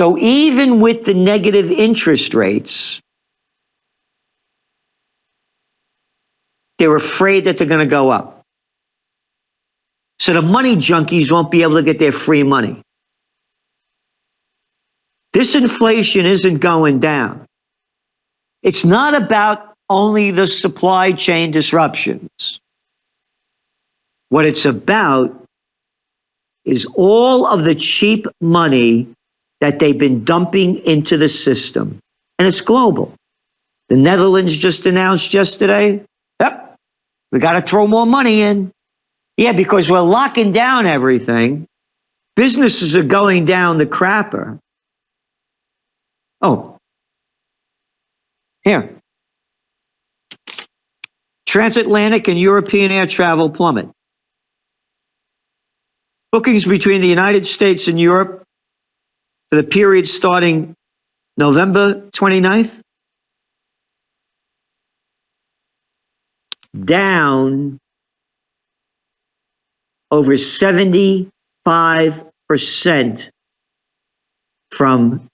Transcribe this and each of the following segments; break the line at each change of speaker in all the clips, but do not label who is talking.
So even with the negative interest rates, they're afraid that they're going to go up. So the money junkies won't be able to get their free money. This inflation isn't going down. It's not about only the supply chain disruptions. What it's about is all of the cheap money that they've been dumping into the system. And it's global. The Netherlands just announced yesterday, yep, we got to throw more money in. Yeah, because we're locking down everything. Businesses are going down the crapper. Oh, here. Transatlantic and European air travel plummet. Bookings between the United States and Europe for the period starting November 29th, down over 75% from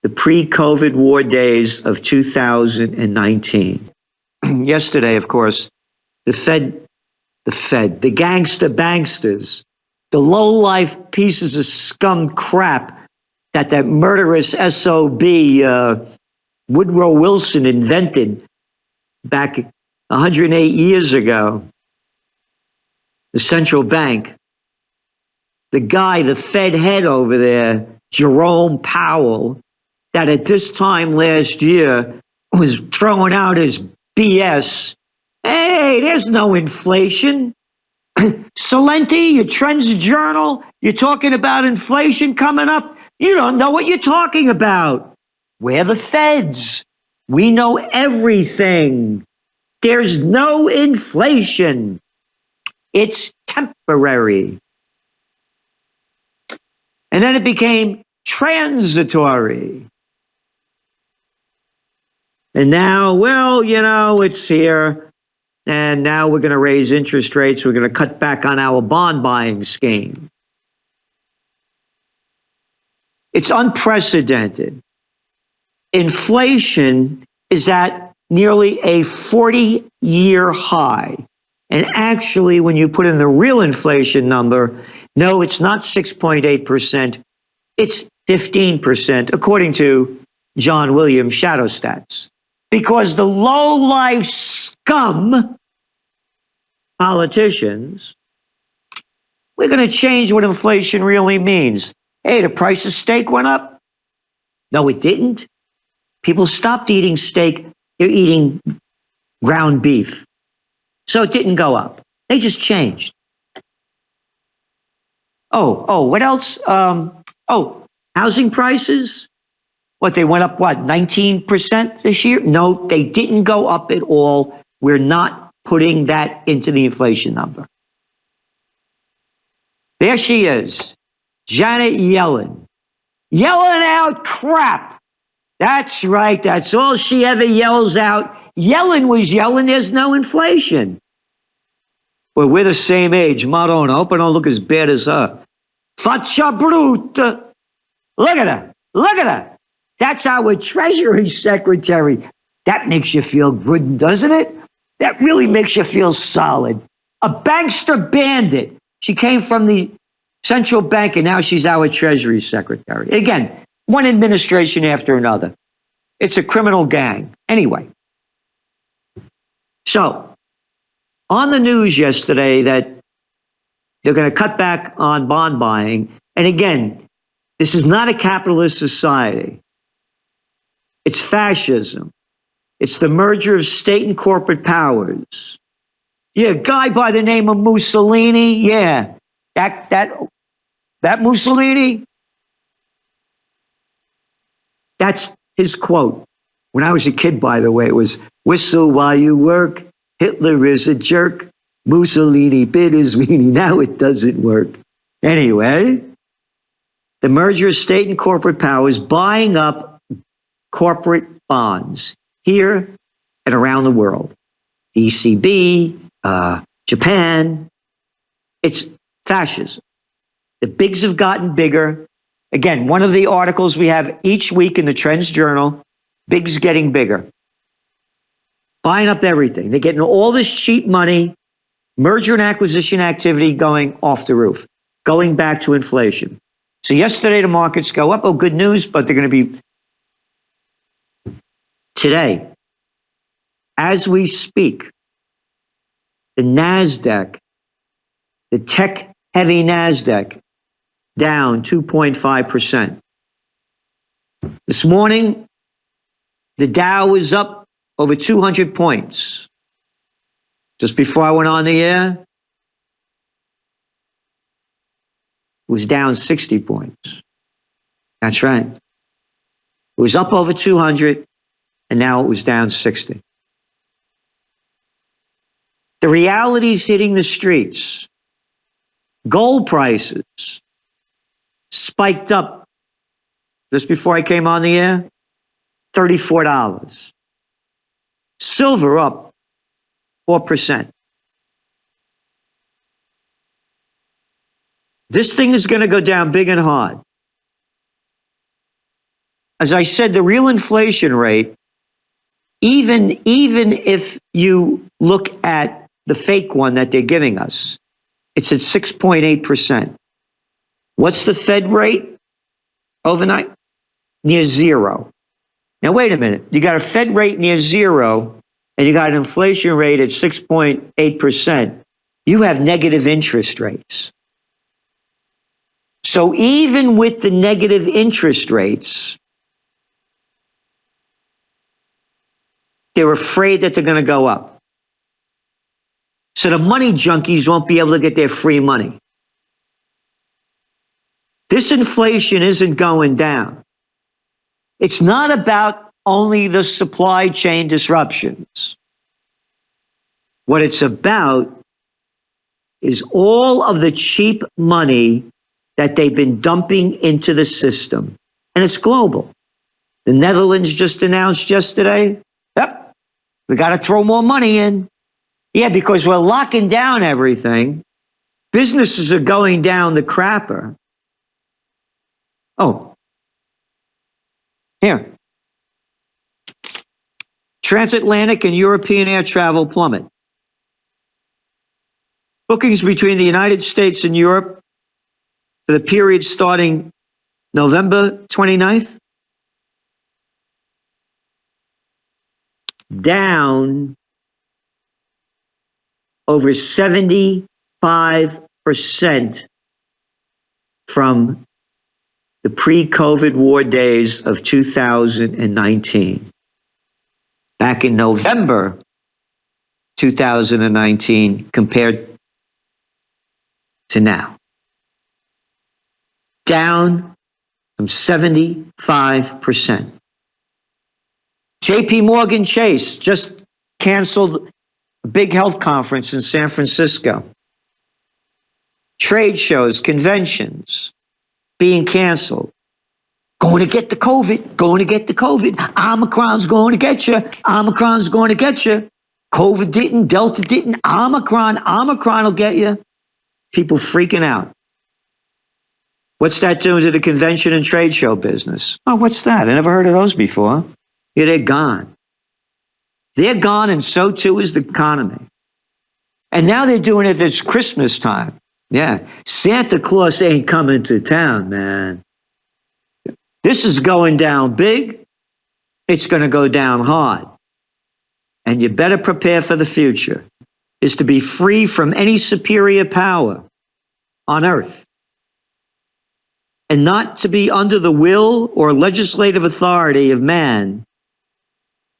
the pre-COVID war days of 2019. Yesterday, of course, the gangster banksters, the low-life pieces of scum crap that murderous SOB Woodrow Wilson invented back 108 years ago, the central bank, the guy, the Fed head over there, Jerome Powell, that at this time last year was throwing out his BS. Hey, there's no inflation. Celente, your Trends Journal, you're talking about inflation coming up. You don't know what you're talking about. We're the feds. We know everything. There's no inflation. It's temporary. And then it became transitory. And now, well, you know, it's here. And now we're going to raise interest rates. We're going to cut back on our bond buying scheme. It's unprecedented. Inflation is at nearly a 40-year high. And actually, when you put in the real inflation number, no, it's not 6.8%. It's 15%, according to John Williams' Shadow Stats. Because the low-life scum politicians, we're going to change what inflation really means. Hey, the price of steak went up. No, it didn't. People stopped eating steak. They're eating ground beef. So it didn't go up. They just changed. What else? Housing prices. What, they went up, 19% this year? No, they didn't go up at all. We're not putting that into the inflation number. There she is, Janet Yellen. Yelling out crap. That's right, that's all she ever yells out. Yellen was yelling, there's no inflation. Well, we're the same age, Madonna. I hope I don't look as bad as her. Faccia brutta. Look at her, look at her. That's our Treasury Secretary. That makes you feel good, doesn't it? That really makes you feel solid. A bankster bandit. She came from the central bank and now she's our Treasury Secretary. Again, one administration after another. It's a criminal gang. Anyway. So, on the news yesterday that they're going to cut back on bond buying. And again, this is not a capitalist society. It's fascism. It's the merger of state and corporate powers. Yeah, a guy by the name of Mussolini. Yeah, that Mussolini. That's his quote. When I was a kid, by the way, it was, "Whistle while you work. Hitler is a jerk. Mussolini bit his weenie. Now it doesn't work." Anyway, the merger of state and corporate powers buying up corporate bonds here and around the world. ECB, Japan. It's fascism. The bigs have gotten bigger Again, one of the articles we have each week in the Trends Journal, big's getting bigger. Buying up everything. They're getting all this cheap money, merger and acquisition activity going off the roof, going back to inflation. So yesterday the markets go up. Oh, good news, but they're going to be today. As we speak, the NASDAQ, the tech-heavy NASDAQ, down 2.5%. This morning, the Dow was up over 200 points. Just before I went on the air, it was down 60 points. That's right. It was up over 200, and now it was down 60. The reality's hitting the streets. Gold prices spiked up just before I came on the air, $34. Silver up 4%. This thing is going to go down big and hard. As I said, the real inflation rate, even if you look at the fake one that they're giving us, it's at 6.8%. What's the Fed rate overnight? Near zero. Now, wait a minute. You got a Fed rate near zero, and you got an inflation rate at 6.8%. You have negative interest rates. So even with the negative interest rates, they're afraid that they're going to go up. So the money junkies won't be able to get their free money. This inflation isn't going down. It's not about only the supply chain disruptions. What it's about is all of the cheap money that they've been dumping into the system. And it's global. The Netherlands just announced yesterday, yep, we got to throw more money in. Yeah, because we're locking down everything. Businesses are going down the crapper. Oh, here. Transatlantic and European air travel plummet. Bookings between the United States and Europe for the period starting November 29th, down over 75% from the pre-COVID war days of 2019. Back in November 2019 compared to now. Down from 75%. JP Morgan Chase just canceled a big health conference in San Francisco. Trade shows, conventions being canceled. Going to get the COVID, going to get the COVID. Omicron's going to get you. Omicron's going to get you. COVID didn't, Delta didn't, Omicron will get you. People freaking out. What's that doing to the convention and trade show business? Oh, what's that? I never heard of those before. Yeah, they're gone. They're gone, and so too is the economy. And now they're doing it this Christmas time. Yeah, Santa Claus ain't coming to town, man. This is going down big. It's going to go down hard. And you better prepare for the future, is to be free from any superior power on earth. And not to be under the will or legislative authority of man,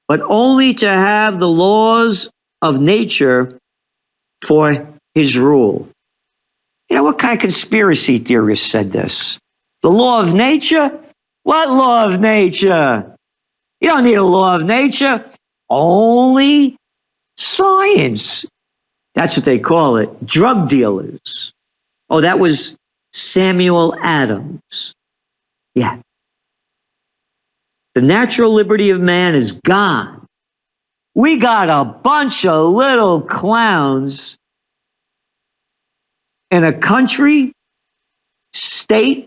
but only to have the laws of nature for his rule. You know, what kind of conspiracy theorist said this? The law of nature? What law of nature? You don't need a law of nature. Only science. That's what they call it. Drug dealers. Oh, that was Samuel Adams. Yeah. The natural liberty of man is gone. We got a bunch of little clowns in a country, state,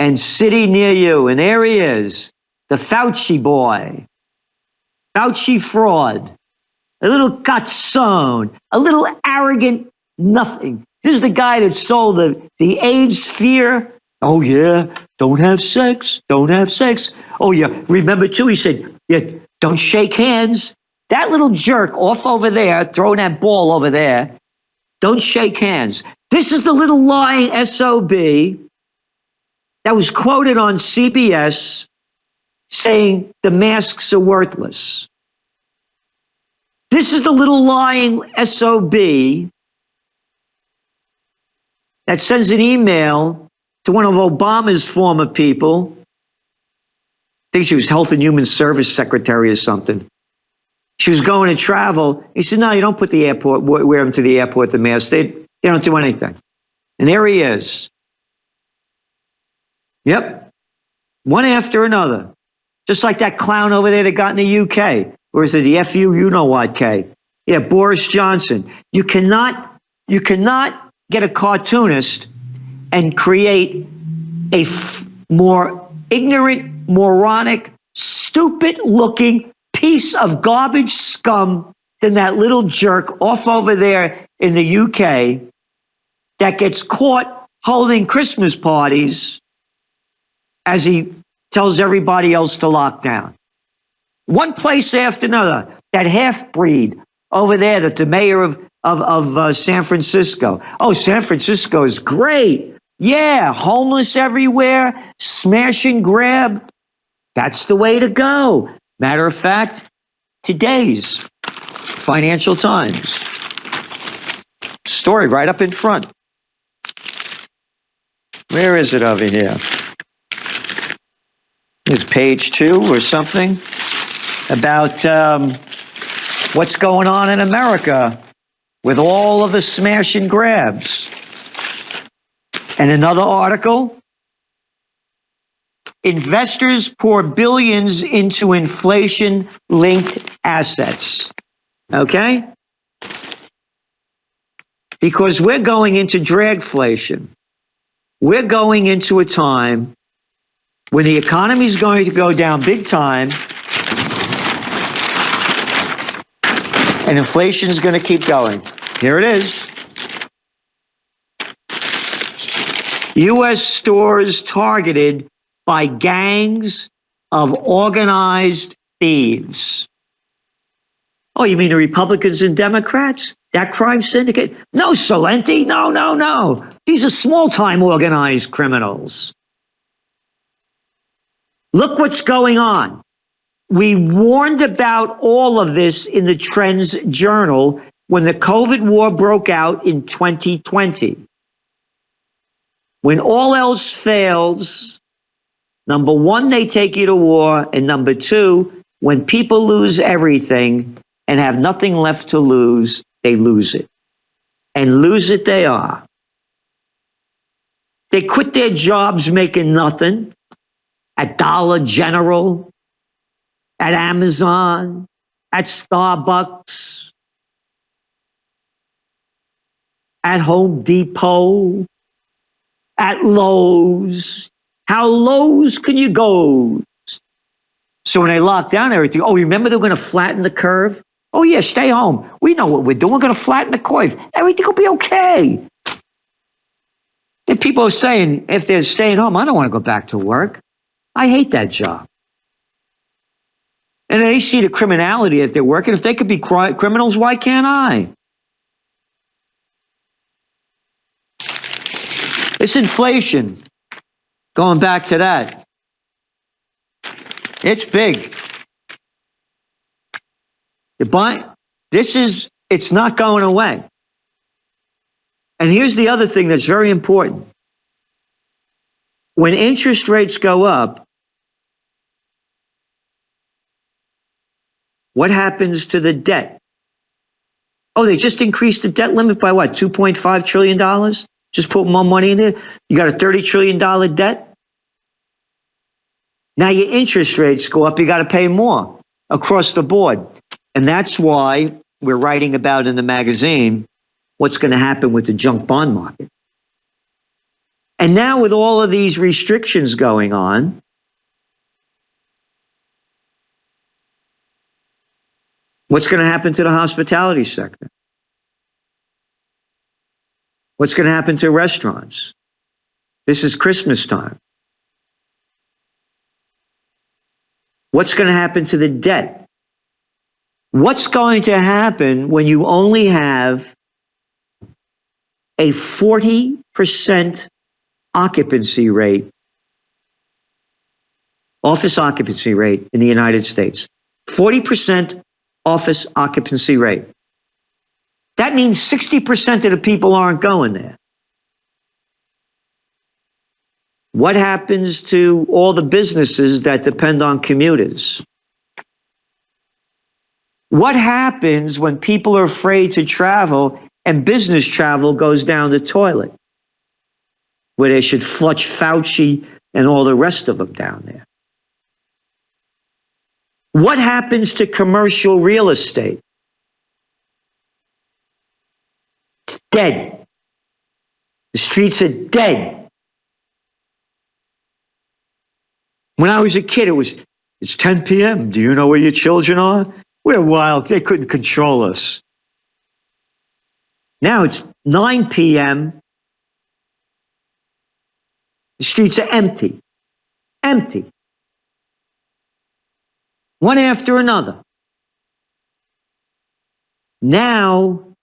and city near you. And there he is, the Fauci boy, Fauci fraud, a little cazzone, a little arrogant nothing. This is the guy that sold the AIDS fear. Oh, yeah, don't have sex, don't have sex. Oh, yeah, remember, too, he said, yeah, don't shake hands. That little jerk off over there, throwing that ball over there, don't shake hands. This is the little lying SOB that was quoted on CBS saying the masks are worthless. This is the little lying SOB that sends an email to one of Obama's former people. I think she was Health and Human Service Secretary or something. She was going to travel. He said, no, you don't put the airport, wear them to the airport, the mask. They don't do anything. And there he is. Yep. One after another. Just like that clown over there that got in the UK. Or is it the FU, you know what, K? Yeah, Boris Johnson. You cannot get a cartoonist and create a more ignorant, moronic, stupid-looking piece of garbage scum than that little jerk off over there in the UK that gets caught holding Christmas parties as he tells everybody else to lock down. One place after another. That half-breed over there, that's the mayor of San Francisco. Oh, San Francisco is great. Yeah, homeless everywhere, smash and grab. That's the way to go. Matter of fact, today's Financial Times story right up in front. Where is it over here? It's page 2 or something about what's going on in America with all of the smash and grabs. And another article, investors pour billions into inflation-linked assets. Okay? Because we're going into dragflation. We're going into a time when the economy is going to go down big time and inflation is going to keep going. Here it is. U.S. stores targeted by gangs of organized thieves. Oh, you mean the Republicans and Democrats? That crime syndicate? No, Celente. No. These are small-time organized criminals. Look what's going on. We warned about all of this in the Trends Journal when the COVID war broke out in 2020. When all else fails, number one, they take you to war, and number two, when people lose everything and have nothing left to lose, they lose it. And lose it they are. They quit their jobs making nothing at Dollar General, at Amazon, at Starbucks, at Home Depot, at Lowe's. How Lowe's can you go? So when they lock down everything, oh, remember they're going to flatten the curve? Oh, yeah, stay home. We know what we're doing. We're going to flatten the curve. Everything will be okay. And people are saying, if they're staying home, I don't want to go back to work. I hate that job. And they see the criminality that they're working. If they could be criminals, why can't I? This inflation, going back to that, it's big. It's not going away. And here's the other thing that's very important. When interest rates go up, what happens to the debt? Oh, they just increased the debt limit by what, $2.5 trillion? Just put more money in there? You got a $30 trillion debt? Now your interest rates go up, you got to pay more across the board. And that's why we're writing about in the magazine what's going to happen with the junk bond market. And now with all of these restrictions going on, what's going to happen to the hospitality sector? What's going to happen to restaurants? This is Christmas time. What's going to happen to the debt? What's going to happen when you only have a 40% occupancy rate, office occupancy rate in the United States? 40% office occupancy rate. That means 60% of the people aren't going there. What happens to all the businesses that depend on commuters? What happens when people are afraid to travel and business travel goes down the toilet, where they should flush Fauci and all the rest of them down there? What happens to commercial real estate? It's dead. The streets are dead. When I was a kid, it's 10 p.m. Do you know where your children are? We're wild. They couldn't control us. Now it's 9 p.m. The streets are empty. Empty. One after another. Now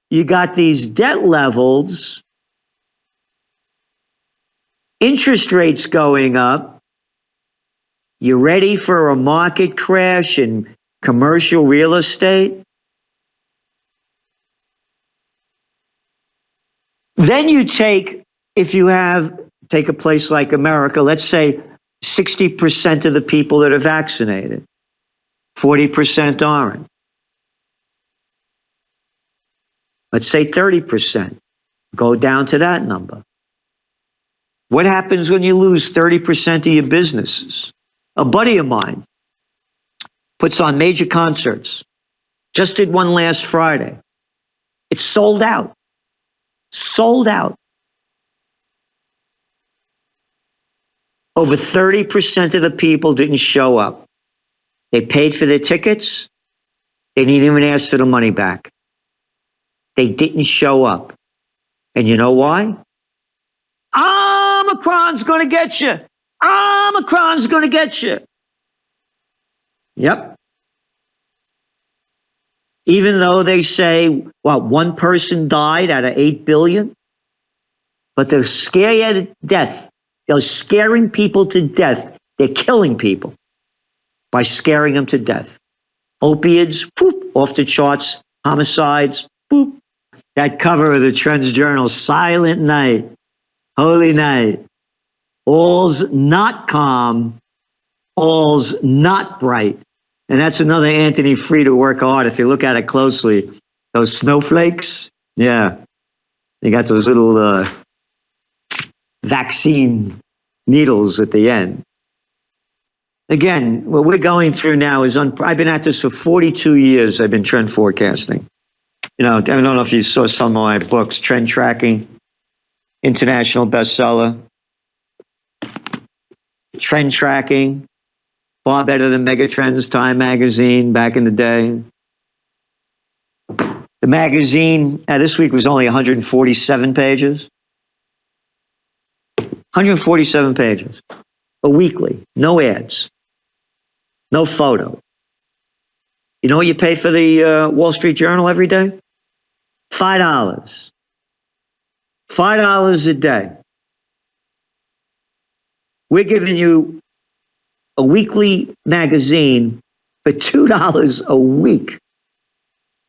you got these debt levels, interest rates going up. You ready for a market crash in commercial real estate? Then you take a place like America, let's say 60% of the people that are vaccinated, 40% aren't. Let's say 30%. Go down to that number. What happens when you lose 30% of your businesses? A buddy of mine puts on major concerts. Just did one last Friday. It's sold out. Sold out. Over 30% of the people didn't show up. They paid for their tickets. They didn't even ask for the money back. They didn't show up. And you know why? Omicron's going to get you. Omicron's going to get you. Yep. Even though they say, well, one person died out of 8 billion, but they're scared to death. They're scaring people to death. They're killing people by scaring them to death. Opiates, poop, off the charts. Homicides, poop. That cover of the Trends Journal, Silent Night, Holy Night. All's not calm, all's not bright. And that's another Anthony Frieda work hard. If you look at it closely, those snowflakes, yeah, they got those little vaccine needles at the end. Again, what we're going through now is, I've been at this for 42 years. I've been trend forecasting. You know, I don't know if you saw some of my books, Trend Tracking, international bestseller. Trend Tracking, far better than Megatrends, Time magazine back in the day. The magazine this week was only 147 pages. 147 pages. A weekly, no ads, no photo. You know what you pay for the Wall Street Journal every day? $5. $5 a day. We're giving you a weekly magazine for $2 a week.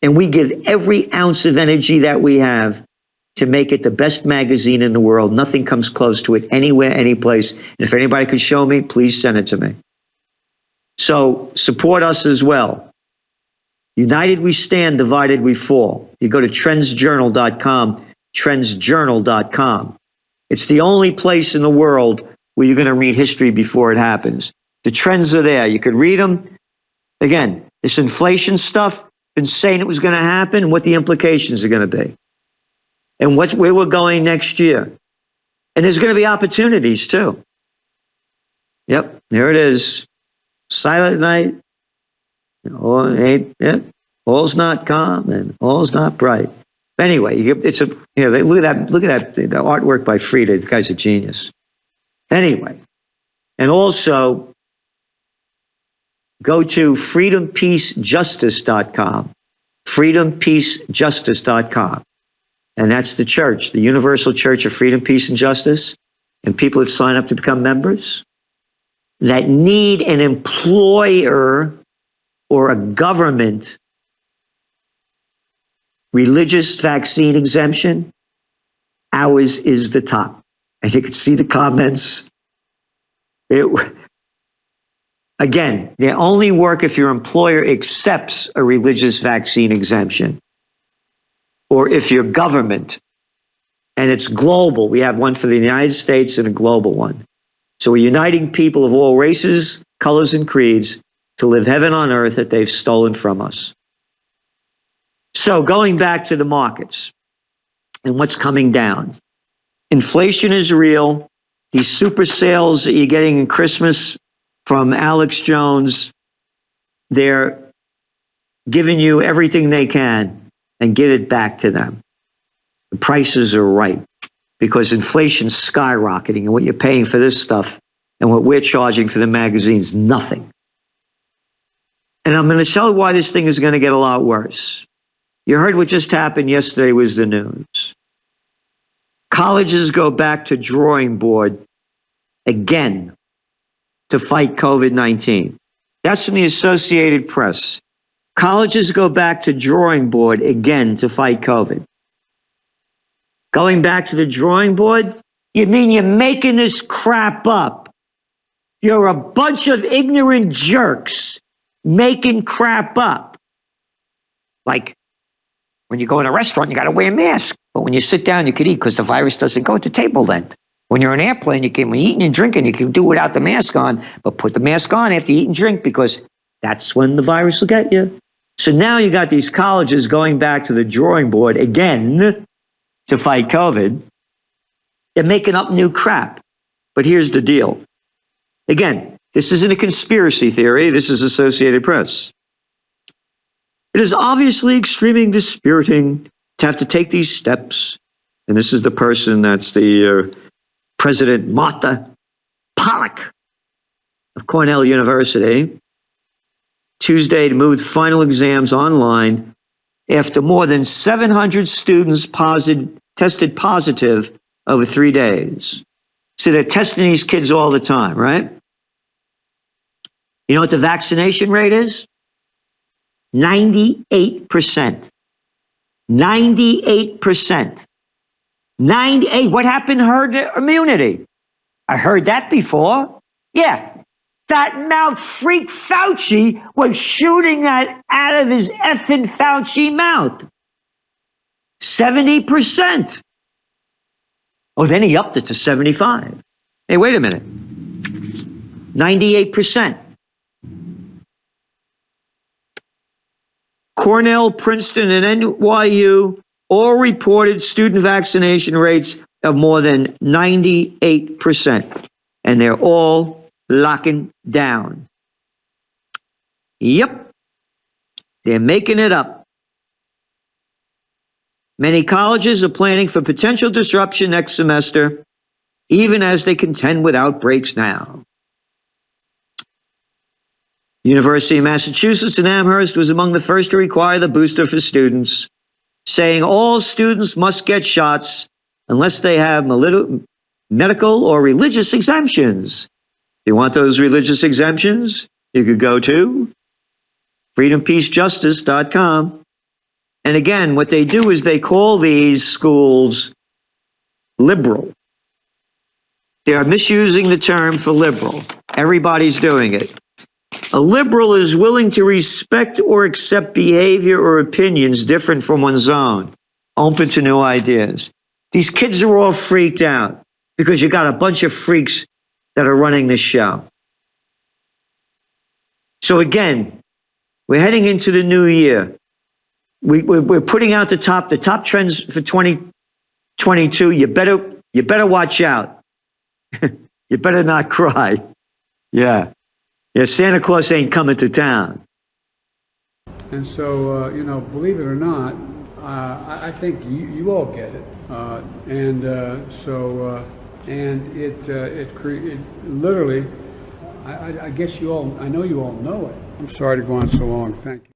And we give every ounce of energy that we have to make it the best magazine in the world. Nothing comes close to it anywhere, any place. And if anybody could show me, please send it to me. So support us as well. United we stand, divided we fall. You go to trendsjournal.com, trendsjournal.com. It's the only place in the world where you're going to read history before it happens. The trends are there. You could read them. Again, this inflation stuff, been saying it was going to happen, and what the implications are going to be. And where we're going next year. And there's going to be opportunities too. Yep, there it is. Silent night. All's not calm and all's not bright. Anyway, look at that, the artwork by Frida. The guy's a genius. Anyway, and also go to freedompeacejustice.com, freedompeacejustice.com. And that's the church, the Universal Church of Freedom, Peace, and Justice. And people that sign up to become members that need an employer or a government religious vaccine exemption, ours is the top. And you can see the comments. Again, they only work if your employer accepts a religious vaccine exemption, or if your government, and it's global. We have one for the United States and a global one. So we're uniting people of all races, colors, and creeds to live heaven on earth that they've stolen from us. So going back to the markets and what's coming down. Inflation is real. These super sales that you're getting in Christmas from Alex Jones, they're giving you everything they can and give it back to them. The prices are right because inflation's skyrocketing, and what you're paying for this stuff and what we're charging for the magazines, nothing. And I'm going to tell you why this thing is going to get a lot worse. You heard what just happened yesterday was the news. Colleges go back to drawing board again to fight COVID-19. That's from the Associated Press. Colleges go back to drawing board again to fight COVID. Going back to the drawing board? You mean you're making this crap up? You're a bunch of ignorant jerks making crap up. Like, when you go in a restaurant, you got to wear a mask. But when you sit down, you can eat because the virus doesn't go at the table length. When you're on an airplane, when you're eating and drinking, you can do it without the mask on, but put the mask on after you eat and drink because that's when the virus will get you. So now you got these colleges going back to the drawing board again to fight COVID. They're making up new crap. But here's the deal. Again, this isn't a conspiracy theory. This is Associated Press. It is obviously extremely dispiriting to have to take these steps. And this is the person that's the President Martha Pollack of Cornell University. Tuesday to move final exams online after more than 700 students tested positive over 3 days. So they're testing these kids all the time, right? You know what the vaccination rate is? 98%. 98%. 98. What happened to herd immunity? I heard that before. Yeah. That mouth freak Fauci was shooting that out of his effing Fauci mouth. 70%. Oh, then he upped it to 75. Hey, wait a minute. 98%. Cornell, Princeton, and NYU all reported student vaccination rates of more than 98%. And they're all locking down. Yep. They're making it up. Many colleges are planning for potential disruption next semester, even as they contend with outbreaks now. University of Massachusetts in Amherst was among the first to require the booster for students, saying all students must get shots unless they have medical or religious exemptions. If you want those religious exemptions, you could go to freedompeacejustice.com. And again, what they do is they call these schools liberal. They are misusing the term for liberal. Everybody's doing it. A liberal is willing to respect or accept behavior or opinions different from one's own, open to new ideas. These kids are all freaked out because you got a bunch of freaks that are running this show. So again, we're heading into the new year. We're putting out the top trends for 2022. You better You better watch out. You better not cry. Yeah. Yeah, Santa Claus ain't coming to town.
And so, believe it or not, I think you all get it. And it literally, I guess I know you all know it. I'm sorry to go on so long. Thank you.